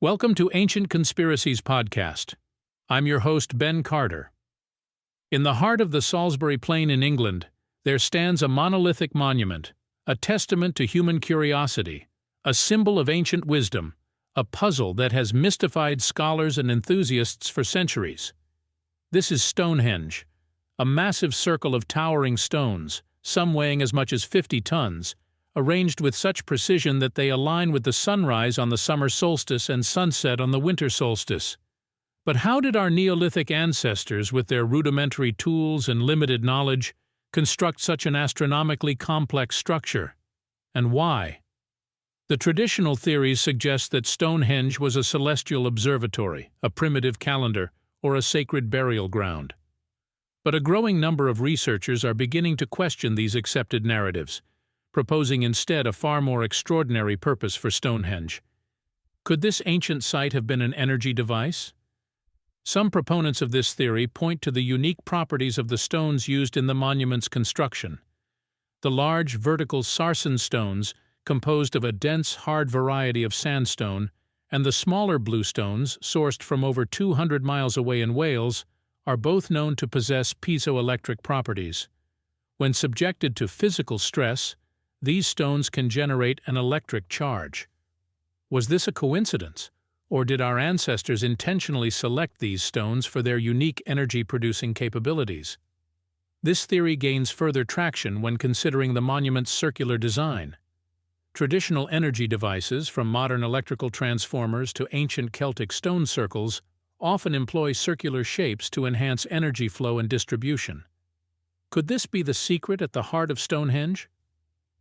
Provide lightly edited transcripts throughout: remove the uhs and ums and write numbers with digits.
Welcome to Ancient Conspiracies Podcast. I'm your host, Ben Carter. In the heart of the Salisbury Plain in England, there stands a monolithic monument, a testament to human curiosity, a symbol of ancient wisdom, a puzzle that has mystified scholars and enthusiasts for centuries. This is Stonehenge, a massive circle of towering stones, some weighing as much as 50 tons, arranged with such precision that they align with the sunrise on the summer solstice and sunset on the winter solstice. But how did our Neolithic ancestors, with their rudimentary tools and limited knowledge, construct such an astronomically complex structure? And why? The traditional theories suggest that Stonehenge was a celestial observatory, a primitive calendar, or a sacred burial ground. But a growing number of researchers are beginning to question these accepted narratives, proposing instead a far more extraordinary purpose for Stonehenge. Could this ancient site have been an energy device? Some proponents of this theory point to the unique properties of the stones used in the monument's construction. The large, vertical sarsen stones, composed of a dense, hard variety of sandstone, and the smaller bluestones, sourced from over 200 miles away in Wales, are both known to possess piezoelectric properties. When subjected to physical stress, these stones can generate an electric charge. Was this a coincidence, or did our ancestors intentionally select these stones for their unique energy-producing capabilities? This theory gains further traction when considering the monument's circular design. Traditional energy devices, from modern electrical transformers to ancient Celtic stone circles, often employ circular shapes to enhance energy flow and distribution. Could this be the secret at the heart of Stonehenge?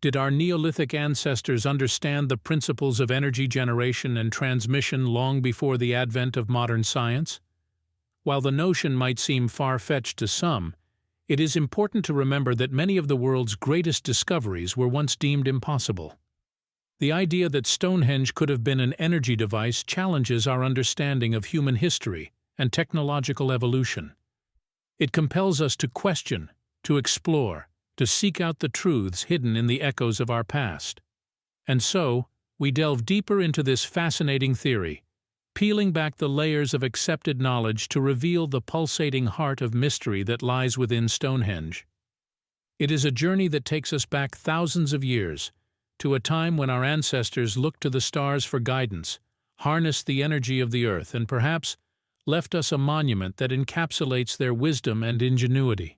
Did our Neolithic ancestors understand the principles of energy generation and transmission long before the advent of modern science? While the notion might seem far-fetched to some, it is important to remember that many of the world's greatest discoveries were once deemed impossible. The idea that Stonehenge could have been an energy device challenges our understanding of human history and technological evolution. It compels us to question, to explore, to seek out the truths hidden in the echoes of our past. And so, we delve deeper into this fascinating theory, peeling back the layers of accepted knowledge to reveal the pulsating heart of mystery that lies within Stonehenge. It is a journey that takes us back thousands of years, to a time when our ancestors looked to the stars for guidance, harnessed the energy of the earth, and perhaps left us a monument that encapsulates their wisdom and ingenuity.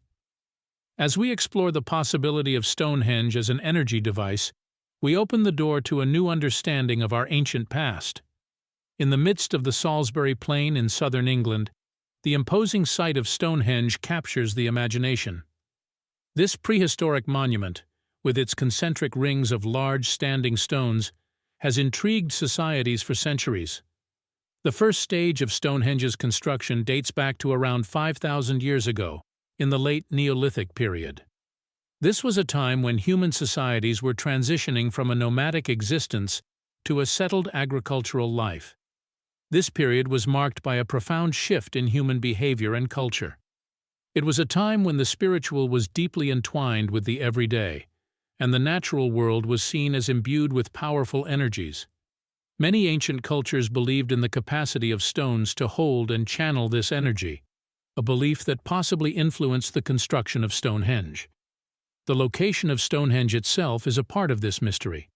As we explore the possibility of Stonehenge as an energy device, we open the door to a new understanding of our ancient past. In the midst of the Salisbury Plain in southern England, the imposing sight of Stonehenge captures the imagination. This prehistoric monument, with its concentric rings of large standing stones, has intrigued societies for centuries. The first stage of Stonehenge's construction dates back to around 5,000 years ago, in the late Neolithic period. This was a time when human societies were transitioning from a nomadic existence to a settled agricultural life. This period was marked by a profound shift in human behavior and culture. It was a time when the spiritual was deeply entwined with the everyday, and the natural world was seen as imbued with powerful energies. Many ancient cultures believed in the capacity of stones to hold and channel this energy, a belief that possibly influenced the construction of Stonehenge. The location of Stonehenge itself is a part of this mystery.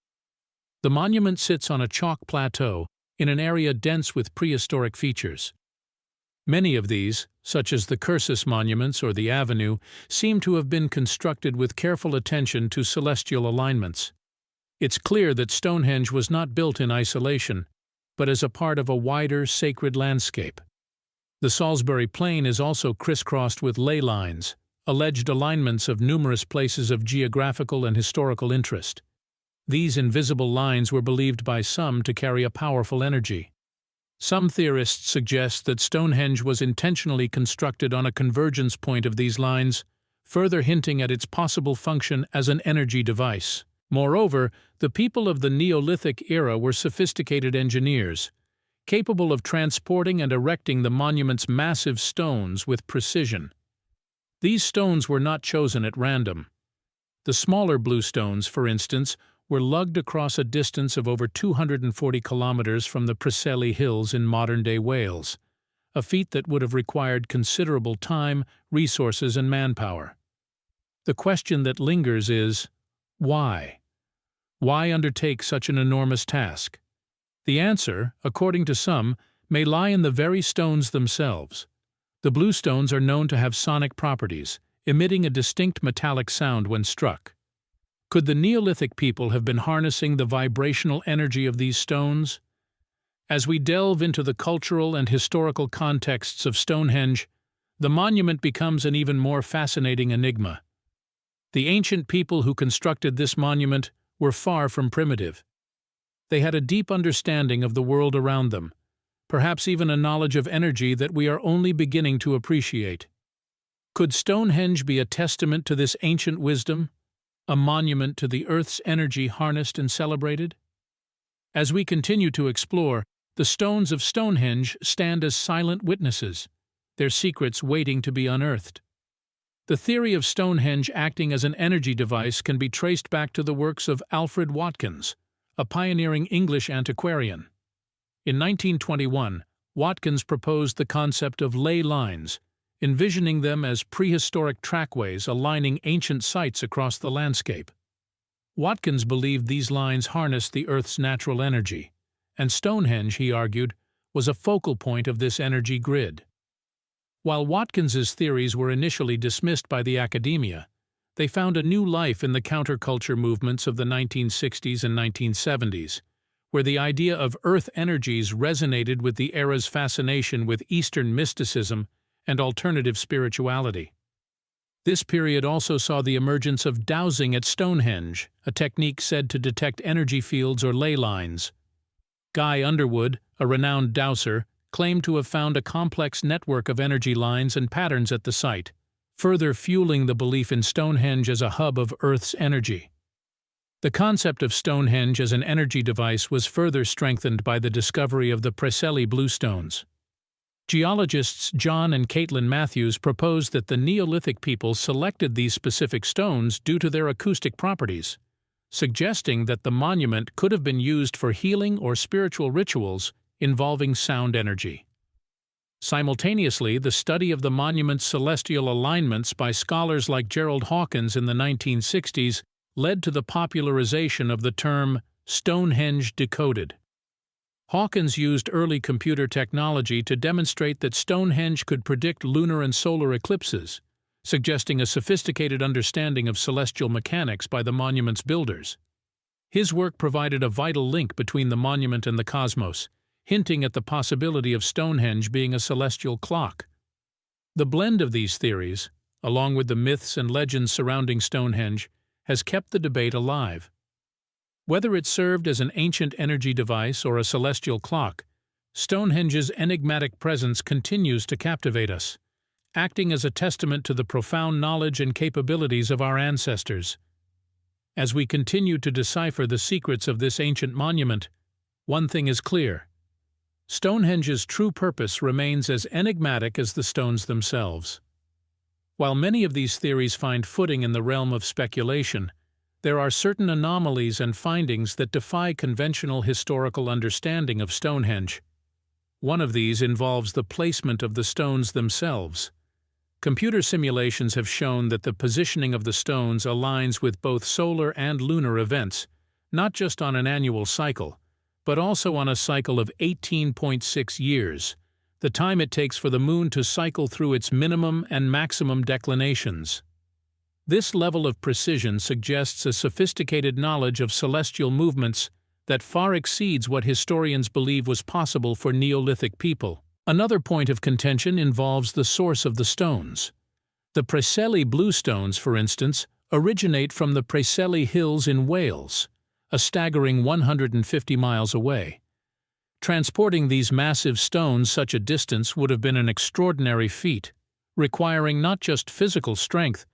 The monument sits on a chalk plateau in an area dense with prehistoric features. Many of these, such as the Cursus monuments or the Avenue, seem to have been constructed with careful attention to celestial alignments. It's clear that Stonehenge was not built in isolation, but as a part of a wider, sacred landscape. The Salisbury Plain is also crisscrossed with ley lines, alleged alignments of numerous places of geographical and historical interest. These invisible lines were believed by some to carry a powerful energy. Some theorists suggest that Stonehenge was intentionally constructed on a convergence point of these lines, further hinting at its possible function as an energy device. Moreover, the people of the Neolithic era were sophisticated engineers, capable of transporting and erecting the monument's massive stones with precision. These stones were not chosen at random. The smaller bluestones, for instance, were lugged across a distance of over 240 kilometers from the Preseli Hills in modern-day Wales, a feat that would have required considerable time, resources, and manpower. The question that lingers is, why? Why undertake such an enormous task? The answer, according to some, may lie in the very stones themselves. The blue stones are known to have sonic properties, emitting a distinct metallic sound when struck. Could the Neolithic people have been harnessing the vibrational energy of these stones? As we delve into the cultural and historical contexts of Stonehenge, the monument becomes an even more fascinating enigma. The ancient people who constructed this monument were far from primitive. They had a deep understanding of the world around them, perhaps even a knowledge of energy that we are only beginning to appreciate. Could Stonehenge be a testament to this ancient wisdom, a monument to the Earth's energy harnessed and celebrated? As we continue to explore, the stones of Stonehenge stand as silent witnesses, their secrets waiting to be unearthed. The theory of Stonehenge acting as an energy device can be traced back to the works of Alfred Watkins, a pioneering English antiquarian. In 1921, Watkins proposed the concept of ley lines, envisioning them as prehistoric trackways aligning ancient sites across the landscape. Watkins believed these lines harnessed the Earth's natural energy, and Stonehenge, he argued, was a focal point of this energy grid. While Watkins's theories were initially dismissed by the academia, they found a new life in the counterculture movements of the 1960s and 1970s, where the idea of Earth energies resonated with the era's fascination with Eastern mysticism and alternative spirituality. This period also saw the emergence of dowsing at Stonehenge, a technique said to detect energy fields or ley lines. Guy Underwood, a renowned dowser, claimed to have found a complex network of energy lines and patterns at the site, further fueling the belief in Stonehenge as a hub of Earth's energy. The concept of Stonehenge as an energy device was further strengthened by the discovery of the Preseli bluestones. Geologists John and Caitlin Matthews proposed that the Neolithic people selected these specific stones due to their acoustic properties, suggesting that the monument could have been used for healing or spiritual rituals involving sound energy. Simultaneously, the study of the monument's celestial alignments by scholars like Gerald Hawkins in the 1960s led to the popularization of the term Stonehenge decoded. Hawkins used early computer technology to demonstrate that Stonehenge could predict lunar and solar eclipses, suggesting a sophisticated understanding of celestial mechanics by the monument's builders. His work provided a vital link between the monument and the cosmos, hinting at the possibility of Stonehenge being a celestial clock. The blend of these theories, along with the myths and legends surrounding Stonehenge, has kept the debate alive. Whether it served as an ancient energy device or a celestial clock, Stonehenge's enigmatic presence continues to captivate us, acting as a testament to the profound knowledge and capabilities of our ancestors. As we continue to decipher the secrets of this ancient monument, one thing is clear: Stonehenge's true purpose remains as enigmatic as the stones themselves. While many of these theories find footing in the realm of speculation, there are certain anomalies and findings that defy conventional historical understanding of Stonehenge. One of these involves the placement of the stones themselves. Computer simulations have shown that the positioning of the stones aligns with both solar and lunar events, not just on an annual cycle, but also on a cycle of 18.6 years, the time it takes for the Moon to cycle through its minimum and maximum declinations. This level of precision suggests a sophisticated knowledge of celestial movements that far exceeds what historians believe was possible for Neolithic people. Another point of contention involves the source of the stones. The Preseli bluestones, for instance, originate from the Preseli Hills in Wales, a staggering 150 miles away. Transporting these massive stones such a distance would have been an extraordinary feat, requiring not just physical strength,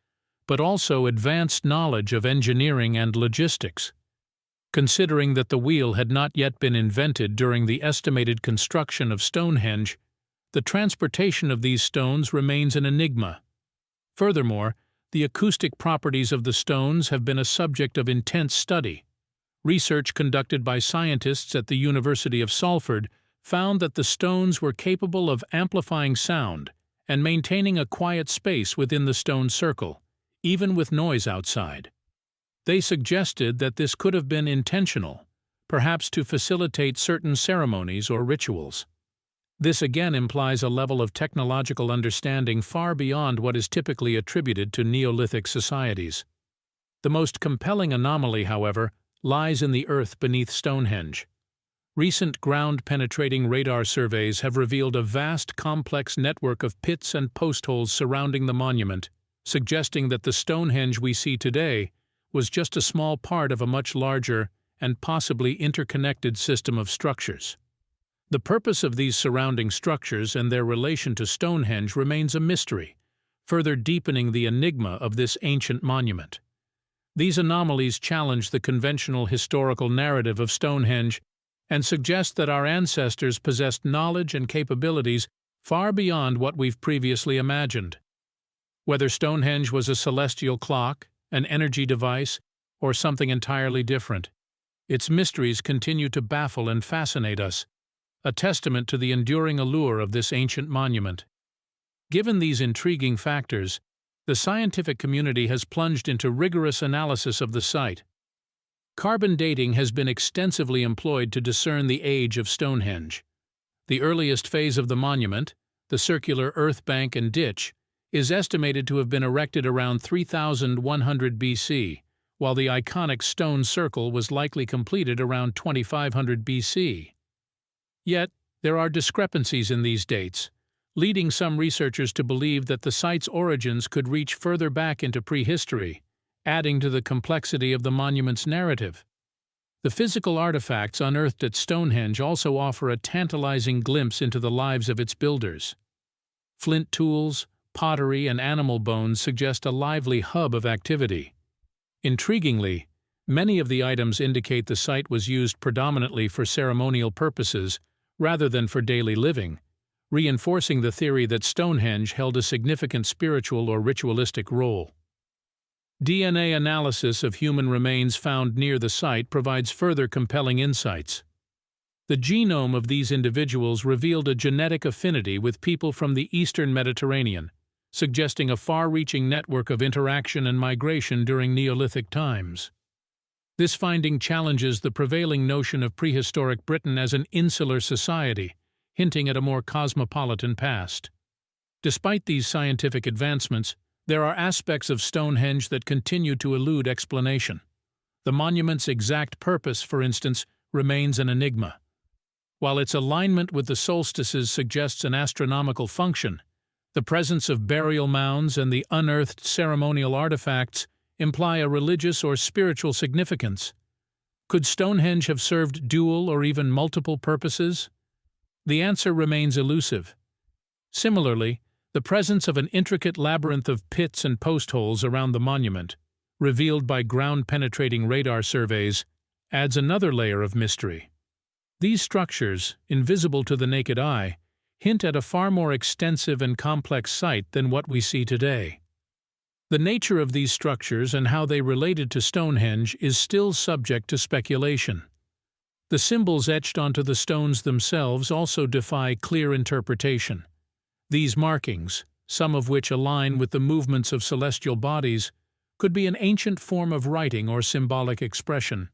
but also advanced knowledge of engineering and logistics. Considering that the wheel had not yet been invented during the estimated construction of Stonehenge, the transportation of these stones remains an enigma. Furthermore, the acoustic properties of the stones have been a subject of intense study. research conducted by scientists at the University of Salford found that the stones were capable of amplifying sound and maintaining a quiet space within the stone circle, even with noise outside. They suggested that this could have been intentional, perhaps to facilitate certain ceremonies or rituals. This again implies a level of technological understanding far beyond what is typically attributed to Neolithic societies. The most compelling anomaly, however, lies in the earth beneath Stonehenge. Recent ground-penetrating radar surveys have revealed a vast, complex network of pits and post holes surrounding the monument, suggesting that the Stonehenge we see today was just a small part of a much larger and possibly interconnected system of structures. The purpose of these surrounding structures and their relation to Stonehenge remains a mystery, further deepening the enigma of this ancient monument. These anomalies challenge the conventional historical narrative of Stonehenge and suggest that our ancestors possessed knowledge and capabilities far beyond what we've previously imagined. Whether Stonehenge was a celestial clock, an energy device, or something entirely different, its mysteries continue to baffle and fascinate us, a testament to the enduring allure of this ancient monument. Given these intriguing factors, the scientific community has plunged into rigorous analysis of the site. Carbon dating has been extensively employed to discern the age of Stonehenge. The earliest phase of the monument, the circular earth bank and ditch, is estimated to have been erected around 3100 BC, while the iconic stone circle was likely completed around 2500 BC. Yet, there are discrepancies in these dates, leading some researchers to believe that the site's origins could reach further back into prehistory, adding to the complexity of the monument's narrative. The physical artifacts unearthed at Stonehenge also offer a tantalizing glimpse into the lives of its builders. Flint tools, pottery, and animal bones suggest a lively hub of activity. Intriguingly, many of the items indicate the site was used predominantly for ceremonial purposes rather than for daily living, reinforcing the theory that Stonehenge held a significant spiritual or ritualistic role. DNA analysis of human remains found near the site provides further compelling insights. The genome of these individuals revealed a genetic affinity with people from the Eastern Mediterranean, suggesting a far-reaching network of interaction and migration during Neolithic times. This finding challenges the prevailing notion of prehistoric Britain as an insular society, hinting at a more cosmopolitan past. Despite these scientific advancements, there are aspects of Stonehenge that continue to elude explanation. The monument's exact purpose, for instance, remains an enigma. While its alignment with the solstices suggests an astronomical function, the presence of burial mounds and the unearthed ceremonial artifacts imply a religious or spiritual significance. Could Stonehenge have served dual or even multiple purposes? The answer remains elusive. Similarly, the presence of an intricate labyrinth of pits and post holes around the monument, revealed by ground-penetrating radar surveys, adds another layer of mystery. These structures, invisible to the naked eye, hint at a far more extensive and complex site than what we see today. The nature of these structures and how they related to Stonehenge is still subject to speculation. The symbols etched onto the stones themselves also defy clear interpretation. These markings, some of which align with the movements of celestial bodies, could be an ancient form of writing or symbolic expression.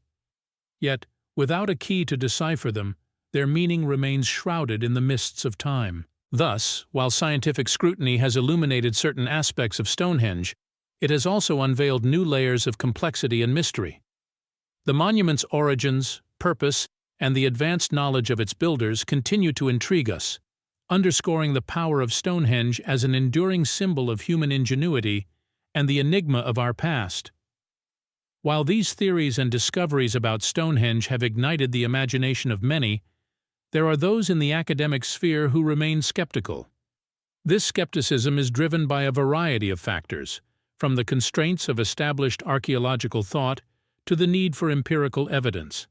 Yet, without a key to decipher them, their meaning remains shrouded in the mists of time. Thus, while scientific scrutiny has illuminated certain aspects of Stonehenge, it has also unveiled new layers of complexity and mystery. The monument's origins, purpose, and the advanced knowledge of its builders continue to intrigue us, underscoring the power of Stonehenge as an enduring symbol of human ingenuity and the enigma of our past. While these theories and discoveries about Stonehenge have ignited the imagination of many, there are those in the academic sphere who remain skeptical. This skepticism is driven by a variety of factors, from the constraints of established archaeological thought to the need for empirical evidence.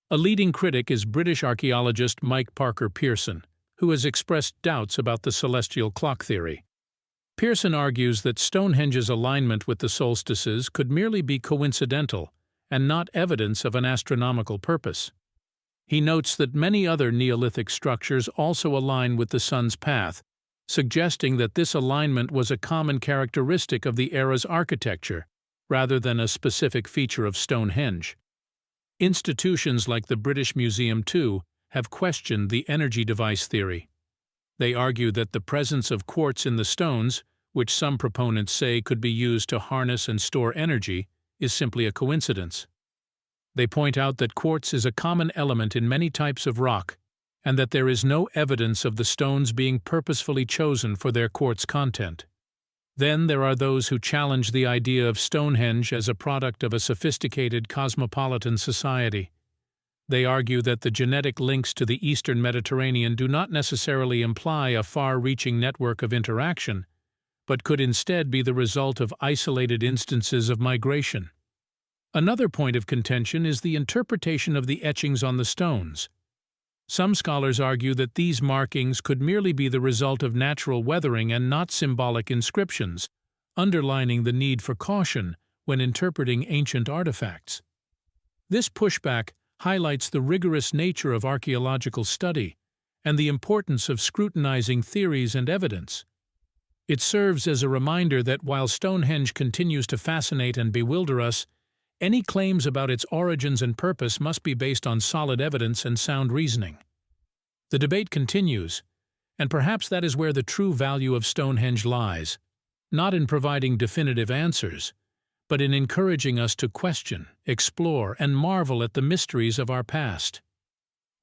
A leading critic is British archaeologist Mike Parker Pearson, who has expressed doubts about the celestial clock theory. Pearson argues that Stonehenge's alignment with the solstices could merely be coincidental and not evidence of an astronomical purpose. He notes that many other Neolithic structures also align with the sun's path, suggesting that this alignment was a common characteristic of the era's architecture, rather than a specific feature of Stonehenge. Institutions like the British Museum, too, have questioned the energy device theory. They argue that the presence of quartz in the stones, which some proponents say could be used to harness and store energy, is simply a coincidence. They point out that quartz is a common element in many types of rock, and that there is no evidence of the stones being purposefully chosen for their quartz content. Then there are those who challenge the idea of Stonehenge as a product of a sophisticated cosmopolitan society. They argue that the genetic links to the Eastern Mediterranean do not necessarily imply a far-reaching network of interaction, but could instead be the result of isolated instances of migration. Another point of contention is the interpretation of the etchings on the stones. Some scholars argue that these markings could merely be the result of natural weathering and not symbolic inscriptions, underlining the need for caution when interpreting ancient artifacts. This pushback highlights the rigorous nature of archaeological study and the importance of scrutinizing theories and evidence. It serves as a reminder that while Stonehenge continues to fascinate and bewilder us, any claims about its origins and purpose must be based on solid evidence and sound reasoning. The debate continues, and perhaps that is where the true value of Stonehenge lies, not in providing definitive answers, but in encouraging us to question, explore, and marvel at the mysteries of our past.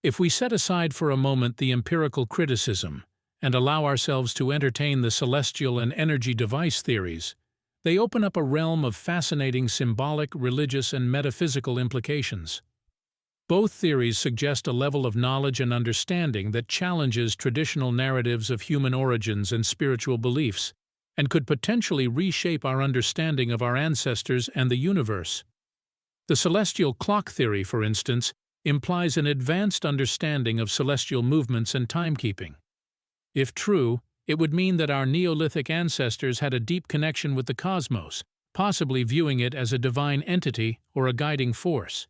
If we set aside for a moment the empirical criticism and allow ourselves to entertain the celestial and energy device theories, they open up a realm of fascinating symbolic, religious, and metaphysical implications. Both theories suggest a level of knowledge and understanding that challenges traditional narratives of human origins and spiritual beliefs, and could potentially reshape our understanding of our ancestors and the universe. The celestial clock theory, for instance, implies an advanced understanding of celestial movements and timekeeping. If true, it would mean that our Neolithic ancestors had a deep connection with the cosmos, possibly viewing it as a divine entity or a guiding force.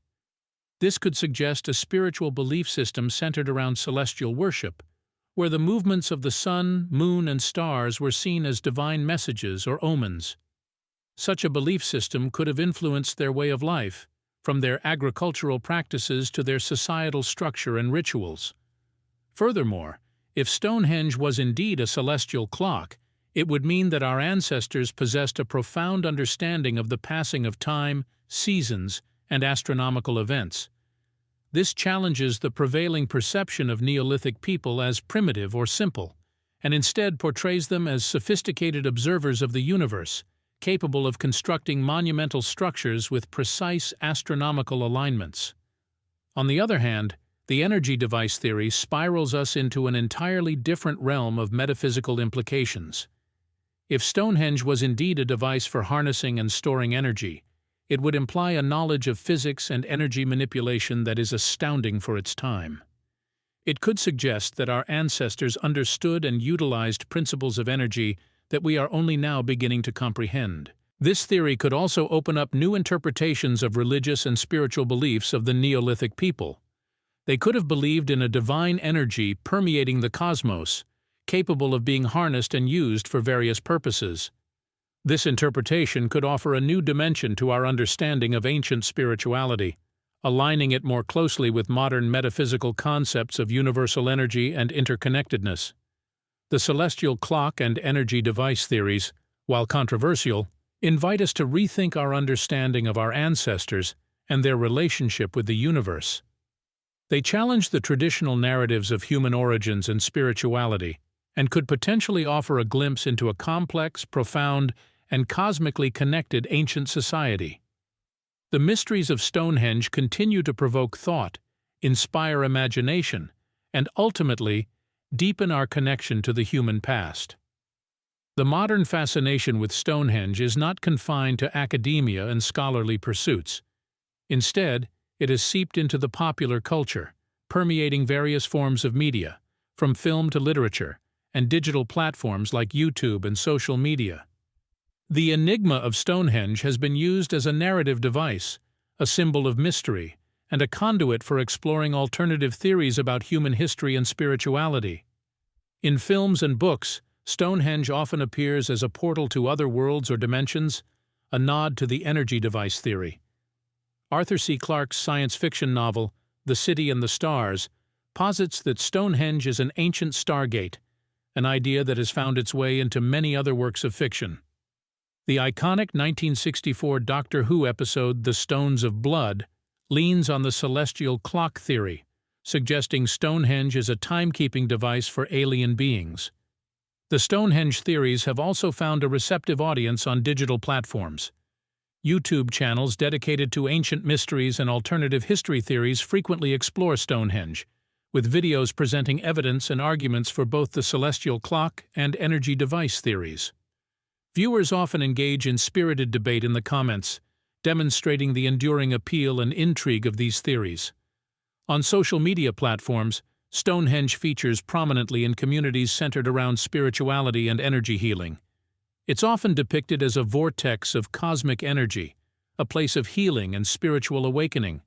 This could suggest a spiritual belief system centered around celestial worship, where the movements of the sun, moon, and stars were seen as divine messages or omens. Such a belief system could have influenced their way of life, from their agricultural practices to their societal structure and rituals. Furthermore, if Stonehenge was indeed a celestial clock, it would mean that our ancestors possessed a profound understanding of the passing of time, seasons, and astronomical events. This challenges the prevailing perception of Neolithic people as primitive or simple, and instead portrays them as sophisticated observers of the universe, capable of constructing monumental structures with precise astronomical alignments. On the other hand, the energy device theory spirals us into an entirely different realm of metaphysical implications. If Stonehenge was indeed a device for harnessing and storing energy, it would imply a knowledge of physics and energy manipulation that is astounding for its time. It could suggest that our ancestors understood and utilized principles of energy that we are only now beginning to comprehend. This theory could also open up new interpretations of religious and spiritual beliefs of the Neolithic people. They could have believed in a divine energy permeating the cosmos, capable of being harnessed and used for various purposes. This interpretation could offer a new dimension to our understanding of ancient spirituality, aligning it more closely with modern metaphysical concepts of universal energy and interconnectedness. The celestial clock and energy device theories, while controversial, invite us to rethink our understanding of our ancestors and their relationship with the universe. They challenge the traditional narratives of human origins and spirituality, and could potentially offer a glimpse into a complex, profound, and cosmically connected ancient society. The mysteries of Stonehenge continue to provoke thought, inspire imagination, and ultimately deepen our connection to the human past. The modern fascination with Stonehenge is not confined to academia and scholarly pursuits. Instead, it has seeped into the popular culture, permeating various forms of media, from film to literature, and digital platforms like YouTube and social media. The enigma of Stonehenge has been used as a narrative device, a symbol of mystery, and a conduit for exploring alternative theories about human history and spirituality. In films and books, Stonehenge often appears as a portal to other worlds or dimensions, a nod to the energy device theory. Arthur C. Clarke's science fiction novel, The City and the Stars, posits that Stonehenge is an ancient stargate, an idea that has found its way into many other works of fiction. The iconic 1964 Doctor Who episode The Stones of Blood leans on the celestial clock theory, suggesting Stonehenge is a timekeeping device for alien beings. The Stonehenge theories have also found a receptive audience on digital platforms. YouTube channels dedicated to ancient mysteries and alternative history theories frequently explore Stonehenge, with videos presenting evidence and arguments for both the celestial clock and energy device theories. Viewers often engage in spirited debate in the comments, demonstrating the enduring appeal and intrigue of these theories. On social media platforms, Stonehenge features prominently in communities centered around spirituality and energy healing. It's often depicted as a vortex of cosmic energy, a place of healing and spiritual awakening.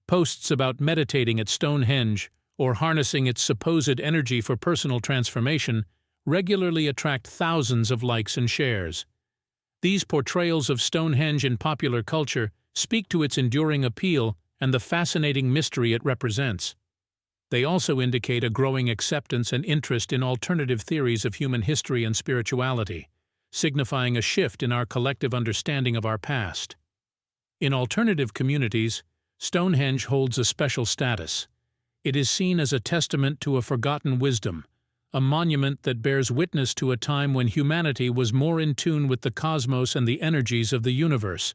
Posts about meditating at Stonehenge or harnessing its supposed energy for personal transformation regularly attract thousands of likes and shares. These portrayals of Stonehenge in popular culture speak to its enduring appeal and the fascinating mystery it represents. They also indicate a growing acceptance and interest in alternative theories of human history and spirituality, signifying a shift in our collective understanding of our past. In alternative communities, Stonehenge holds a special status. It is seen as a testament to a forgotten wisdom, a monument that bears witness to a time when humanity was more in tune with the cosmos and the energies of the universe.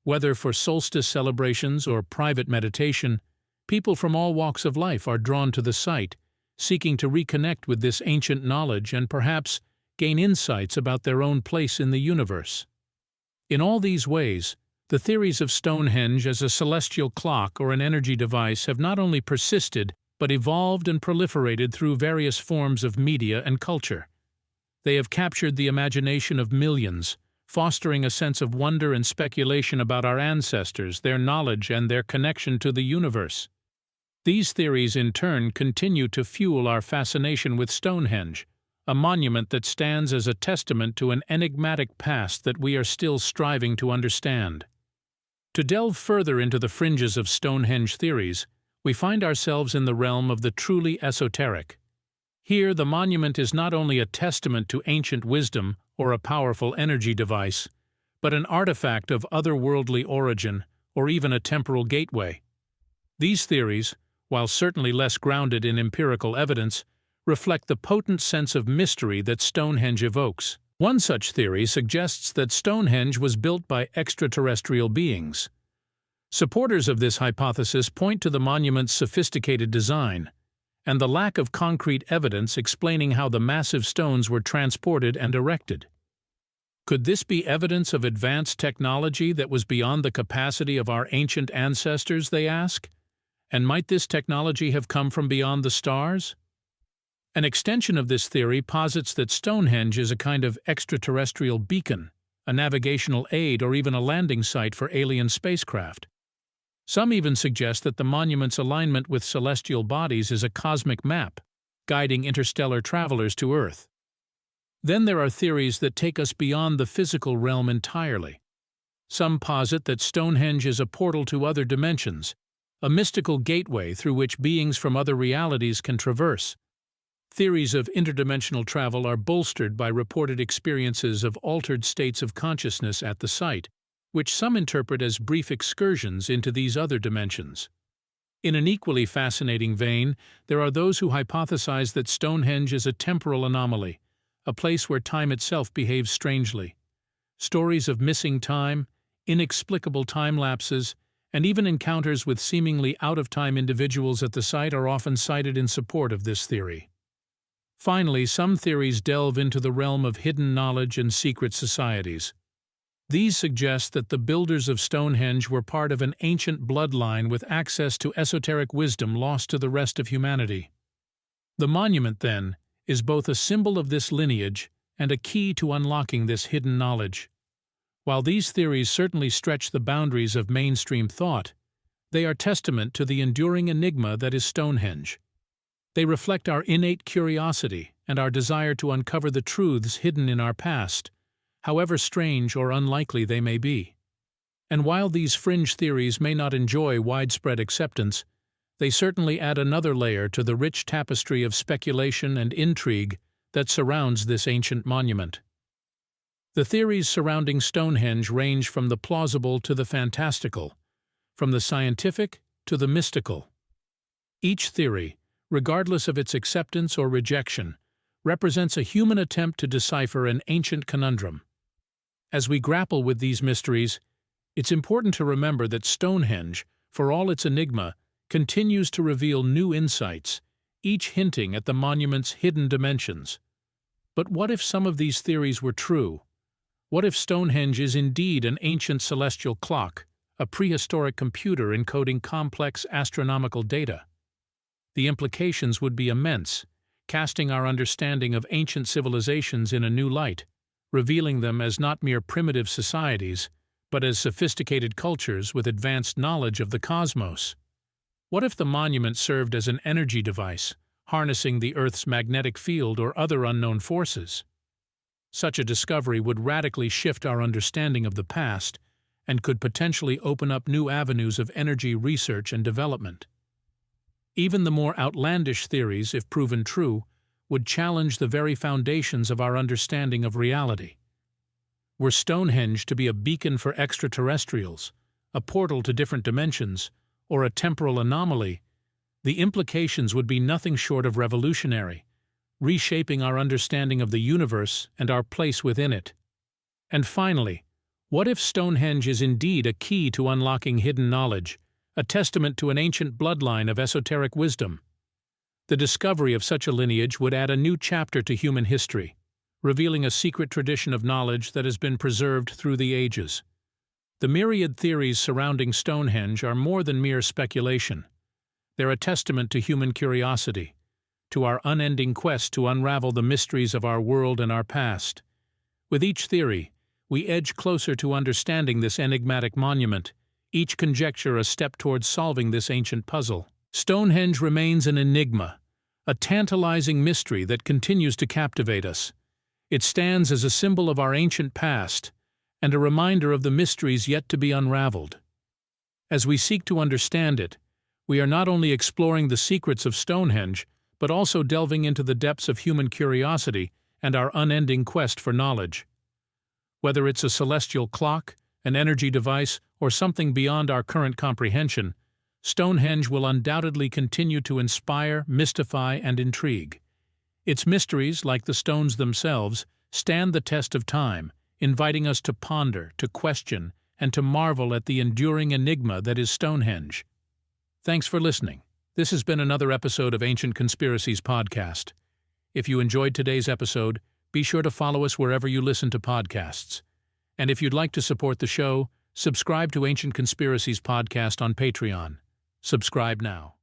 Whether for solstice celebrations or private meditation, people from all walks of life are drawn to the site, seeking to reconnect with this ancient knowledge and perhaps gain insights about their own place in the universe. In all these ways, the theories of Stonehenge as a celestial clock or an energy device have not only persisted but evolved and proliferated through various forms of media and culture. They have captured the imagination of millions, fostering a sense of wonder and speculation about our ancestors, their knowledge, and their connection to the universe. These theories, in turn, continue to fuel our fascination with Stonehenge, a monument that stands as a testament to an enigmatic past that we are still striving to understand. To delve further into the fringes of Stonehenge theories, we find ourselves in the realm of the truly esoteric. Here, the monument is not only a testament to ancient wisdom or a powerful energy device, but an artifact of otherworldly origin or even a temporal gateway. These theories, while certainly less grounded in empirical evidence, reflect the potent sense of mystery that Stonehenge evokes. One such theory suggests that Stonehenge was built by extraterrestrial beings. Supporters of this hypothesis point to the monument's sophisticated design and the lack of concrete evidence explaining how the massive stones were transported and erected. Could this be evidence of advanced technology that was beyond the capacity of our ancient ancestors, they ask? And might this technology have come from beyond the stars? An extension of this theory posits that Stonehenge is a kind of extraterrestrial beacon, a navigational aid, or even a landing site for alien spacecraft. Some even suggest that the monument's alignment with celestial bodies is a cosmic map, guiding interstellar travelers to Earth. Then there are theories that take us beyond the physical realm entirely. Some posit that Stonehenge is a portal to other dimensions, a mystical gateway through which beings from other realities can traverse. Theories of interdimensional travel are bolstered by reported experiences of altered states of consciousness at the site, which some interpret as brief excursions into these other dimensions. In an equally fascinating vein, there are those who hypothesize that Stonehenge is a temporal anomaly, a place where time itself behaves strangely. Stories of missing time, inexplicable time lapses, and even encounters with seemingly out-of-time individuals at the site are often cited in support of this theory. Finally, some theories delve into the realm of hidden knowledge and secret societies. These suggest that the builders of Stonehenge were part of an ancient bloodline with access to esoteric wisdom lost to the rest of humanity. The monument, then, is both a symbol of this lineage and a key to unlocking this hidden knowledge. While these theories certainly stretch the boundaries of mainstream thought, they are testament to the enduring enigma that is Stonehenge. They reflect our innate curiosity and our desire to uncover the truths hidden in our past, however strange or unlikely they may be. And while these fringe theories may not enjoy widespread acceptance, they certainly add another layer to the rich tapestry of speculation and intrigue that surrounds this ancient monument. The theories surrounding Stonehenge range from the plausible to the fantastical, from the scientific to the mystical. Each theory, regardless of its acceptance or rejection, represents a human attempt to decipher an ancient conundrum. As we grapple with these mysteries, it's important to remember that Stonehenge, for all its enigma, continues to reveal new insights, each hinting at the monument's hidden dimensions. But what if some of these theories were true? What if Stonehenge is indeed an ancient celestial clock, a prehistoric computer encoding complex astronomical data? The implications would be immense, casting our understanding of ancient civilizations in a new light, revealing them as not mere primitive societies, but as sophisticated cultures with advanced knowledge of the cosmos. What if the monument served as an energy device, harnessing the Earth's magnetic field or other unknown forces? Such a discovery would radically shift our understanding of the past and could potentially open up new avenues of energy research and development. Even the more outlandish theories, if proven true, would challenge the very foundations of our understanding of reality. Were Stonehenge to be a beacon for extraterrestrials, a portal to different dimensions, or a temporal anomaly, the implications would be nothing short of revolutionary, reshaping our understanding of the universe and our place within it. And finally, what if Stonehenge is indeed a key to unlocking hidden knowledge, a testament to an ancient bloodline of esoteric wisdom? The discovery of such a lineage would add a new chapter to human history, revealing a secret tradition of knowledge that has been preserved through the ages. The myriad theories surrounding Stonehenge are more than mere speculation. They're a testament to human curiosity, to our unending quest to unravel the mysteries of our world and our past. With each theory, we edge closer to understanding this enigmatic monument, each conjecture a step towards solving this ancient puzzle. Stonehenge remains an enigma, a tantalizing mystery that continues to captivate us. It stands as a symbol of our ancient past and a reminder of the mysteries yet to be unraveled. As we seek to understand it, we are not only exploring the secrets of Stonehenge, but also delving into the depths of human curiosity and our unending quest for knowledge. Whether it's a celestial clock, an energy device, or something beyond our current comprehension, Stonehenge will undoubtedly continue to inspire, mystify, and intrigue. Its mysteries, like the stones themselves, stand the test of time, inviting us to ponder, to question, and to marvel at the enduring enigma that is Stonehenge. Thanks for listening. This has been another episode of Ancient Conspiracies Podcast. If you enjoyed today's episode, be sure to follow us wherever you listen to podcasts. And if you'd like to support the show, subscribe to Ancient Conspiracies Podcast on Patreon. Subscribe now.